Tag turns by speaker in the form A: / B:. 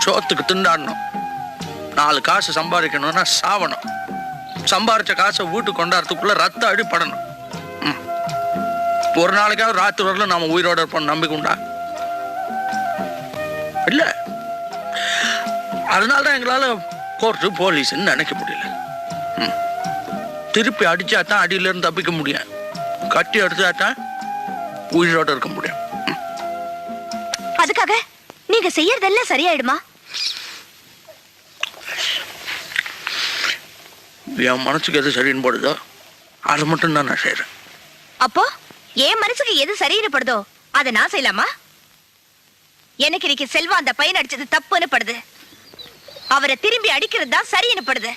A: சோத்துக்கு திண்டாடணும், 4 காசு சம்பாதிக்கணும்னா சாவணும், சம்பாரிச்ச காசை வீட்டுக்கு கொண்டாடுறதுக்குள்ள ரத்த அடிப்படணும். ஒரு நாளைக்காவது ராத்திரி வரல நாம உயிரோட இருப்போம் நம்பிக்கை உண்டா? இல்ல. அதனாலதான் எங்களால கோர்ட்டு போலீஸ்ன்னு நினைக்க முடியல. திருப்பி அடிச்சாதான் அடியில இருந்து தப்பிக்க முடியும், கட்டி அடிச்சாதான் உயிரோட இருக்க முடியும்.
B: அதுக்காக நீங்க செய்யறதெல்லாம் சரியாயிடுமா?
A: என் மனசுக்கு எது சரின்னு போடுதோ அது மட்டும் தான் நான் செய்யறேன்.
B: அப்போ என் மனசுக்கு எது சரின்னு படுதோ அதை நான் செய்யலாமா? எனக்கு இன்னைக்கு செல்வா அந்த பையன் அடிச்சது தப்புன்னு படுது, அவரை திரும்பி அடிக்கிறது தான் சரின்னு படுது.